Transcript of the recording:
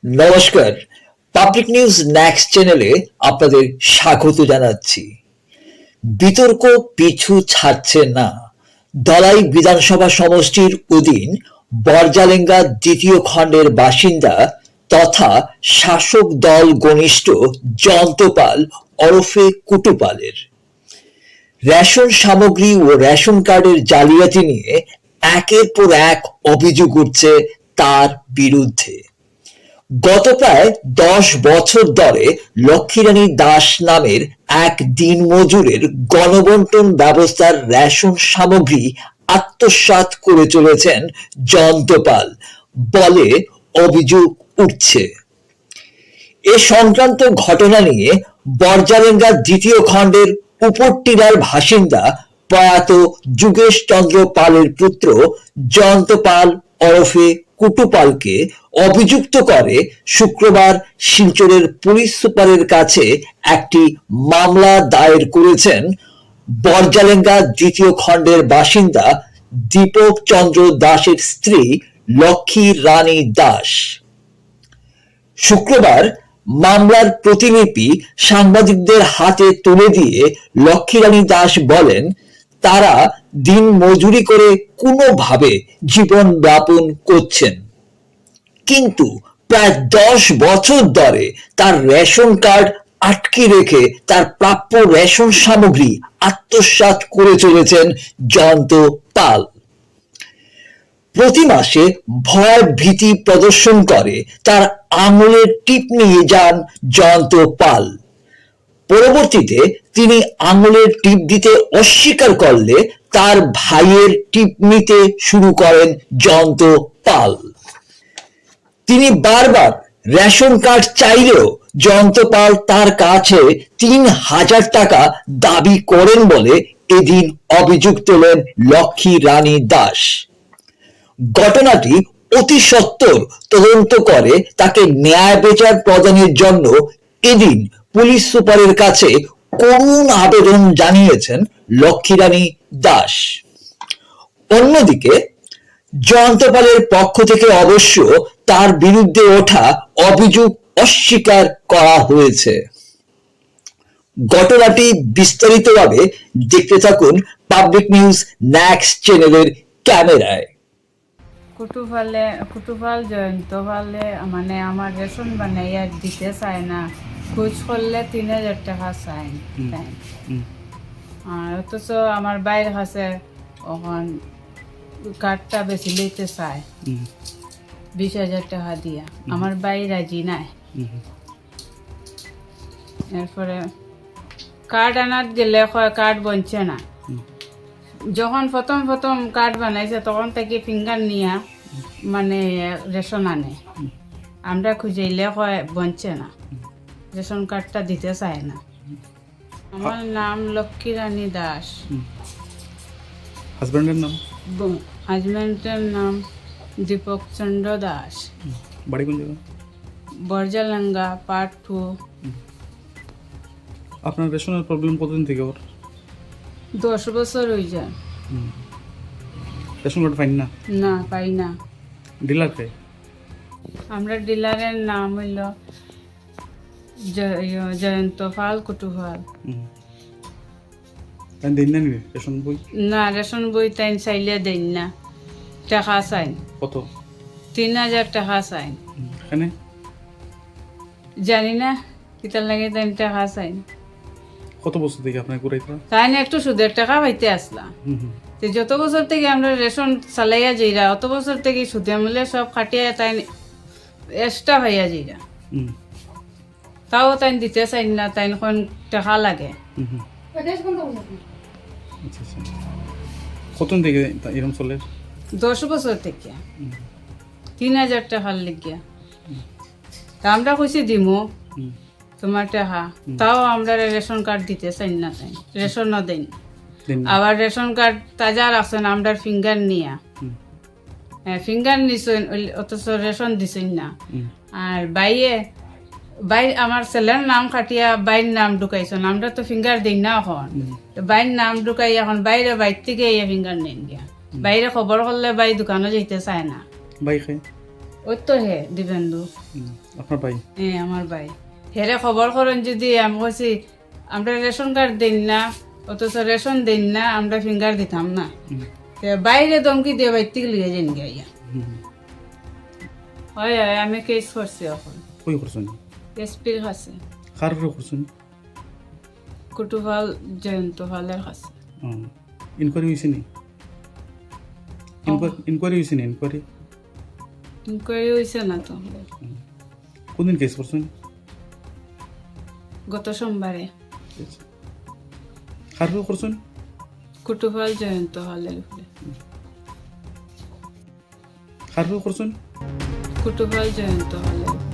নমস্কার, public news next চ্যানেলে আপনাদের স্বাগত জানাচ্ছি। বিতর্ক পিছু ছাড়ছে না। ধলাই বিধানসভা সমষ্টির অধীন বরজালেঙ্গা দ্বিতীয় খণ্ডের বাসিন্দা তথা শাসক দল ঘনিষ্ঠ জয়ন্ত পাল ওরফে কুটু পালের রেশন সামগ্রী ও রেশন কার্ডের জালিয়াতি নিয়ে একের পর এক অভিযোগ উঠছে তার বিরুদ্ধে। গত প্রায় 10 বছর ধরে লক্ষ্মীরানী দাস নামের এক দিনমজুরের গণবন্টন ব্যবস্থার রেশন সামগ্রী আত্মসাৎ করে চলেছেন জয়ন্ত পাল বলে অভিযোগ উঠছে। এ সংক্রান্ত ঘটনা নিয়ে বরজালেঙ্গা দ্বিতীয় খণ্ডের উপরটিলার বাসিন্দা প্রয়াত যুগেশ চন্দ্র পালের পুত্র জয়ন্ত পাল ওরফে কুটু পালকে অভিযুক্ত করে শুক্রবার শিলচরের পুলিশ সুপারের কাছে একটি মামলা দায়ের করেছেন বরজালেঙ্গা দ্বিতীয় খণ্ডের বাসিন্দা দীপক চন্দ্র দাসের স্ত্রী লক্ষ্মী রানী দাস। শুক্রবার মামলার প্রতিলিপি সাংবাদিকদের হাতে তুলে দিয়ে লক্ষ্মীরানী দাস বলেন, তারা দিন মজুরি করে কোনোভাবে জীবন যাপন করছেন, কিন্তু প্রায় 10 বছর ধরে তার রেশন কার্ড আটকে রেখে তার প্রাপ্য রেশন সামগ্রী আত্মসাৎ করে চলেছেন জয়ন্ত পাল। প্রতি মাসে ভয় ভীতি প্রদর্শন করে তার আঙুলের টিপ নিয়ে যান জয়ন্ত পাল। পরবর্তীতে তিনি আঙুলের টিপ দিতে অস্বীকার করলে তার ভাইয়ের টিপ নিতে শুরু করেন জয়ন্ত পাল। তিনি বারবার রেশন কার্ড চাইলেও জয়ন্ত পাল তার কাছে 3000 টাকা দাবি করেন বলে এদিন অভিযোগ তোলেন লক্ষ্মী রানী দাস। ঘটনাটি অতি সত্বর তদন্ত করে তাকে ন্যায় বিচার প্রদানের জন্য এদিন পুলিশ সুপারের কাছে করুণ আবেদন জানিয়েছেন লক্ষ্মীরানী দাস। অন্যদিকে জয়ন্ত পালের পক্ষ থেকে অবশ্য তার বিরুদ্ধে ওঠা অভিযোগ অস্বীকার করা হয়েছে। ঘটনাটি বিস্তারিতভাবে দেখতে থাকুন পাবলিক নিউজ নেক্সট চ্যানেলের ক্যামেরায়। কুটুপাল জয়ন্ত পালে মানে আমার রেশন বানাইয়া দিতে চায় না, খোঁজ করলে 3000 টাকা চায় তাই। আর অথচ আমার বাইরের কাছে ওখান কার্ডটা বেশি লইতে চায় 20,000 টাকা দিয়া, আমার বাইরে রাজি নাই। এরপরে কার্ড আনার গেলে কার্ড বনছে না। যখন প্রথম কার্ড বানাইছে তখন থেকে ফিঙ্গার নিয়া মানে রেশন আনে, আমরা খুঁজাইলে বনছে না, রেশন কার্ডটা দিতে চায় না। আমার নাম লক্ষ্মী রানী দাস। হাজবেন্ডের নাম? হাজবেন্ডের নাম দীপক চন্দ্র দাস। বাড়ি কোন জায়গা? বরজালেঙ্গা পার্ট 2। আপনার রেশনের প্রবলেম কতদিন থেকে ওর? 10 বছর হয়ে যায়। রেশন কার্ড পাই না? না, পাই না। ডিলার কে? আমরা ডিলারের নাম হইল জয়ন্ত পাল কুটু পাল। দেন না রেশন বই? না, রেশন বই তাই চাইলে দেন না, টাকা চাই। কত? 3000 টাকা চাই। এখানে জানি না কিতার লাগে তাই টাকা চাই। কত বছর থেকে আপনার ঘুরাইতে? তাই না একটু সুদের টাকা পাইতে আসলাম। যত বছর থেকে আমরা রেশন চালাইয়া যাইরা অত বছর থেকে সুদে মিলে সব খাটিয়া তাই এক্সট্রা হইয়া যাইরা, তাও তাই দিতে চাই না, তাই কোন টাকা লাগে। কতদিন থেকে এরকম চলে? 10 বছর থেকে 3000 টাকার লেগিয়া। তা আমরা কইছি দিমু তোমার টাকা, তাও আমরা রেশন কার্ড দিতে চাই না, তাই রেশনও দেন। আবার রেশন কার্ড তাজা রাখছেন আমরা ফিঙ্গার নিয়া, ফিঙ্গার নিছেন অথচ রেশন দিছেন না। আর বাইরে আমার ছেলের নাম খাটিয়া বাইরের নাম ঢুকাইছেন, আমরা তো ফিঙ্গার দিই না এখন। বাইরের নাম ঢুকাই এখন বাইরে থেকে ফিঙ্গার নেন গিয়া। বাইরে খবর করলে বাই দোকানে যেতে চায় না। বাই ওই তো হে দিবেন্দু। আপনার ভাই আমার ভাই হেরে খবর করেন যদি আমি কইছি আমরা রেশন কার্ড দিন না অথচ রেশন দিন না আমরা ফিঙ্গার দিতাম না তে বাইরে দমকি দিয়ে বাইতে লিয়ে যান গিয়া হয় হয় আমি কেস করছি এখন কই করছেন এসপির কাছে কার উপরে করছেন কুটুভাল জয়ন্ত ভালের কাছে ইনকোয়ারি হয়েছে নি ইনকোয়ারি হয়েছে নি ইনকোয়ারি ইনকোয়ারি হয়েছে না তো কোনদিন কেস করছেন গত সোমবারে কার উপরে করছেন কুটুভাল জয়ন্ত ভালের উপরে কার উপরে করছেন কুটুভাল জয়ন্ত ভালের উপরে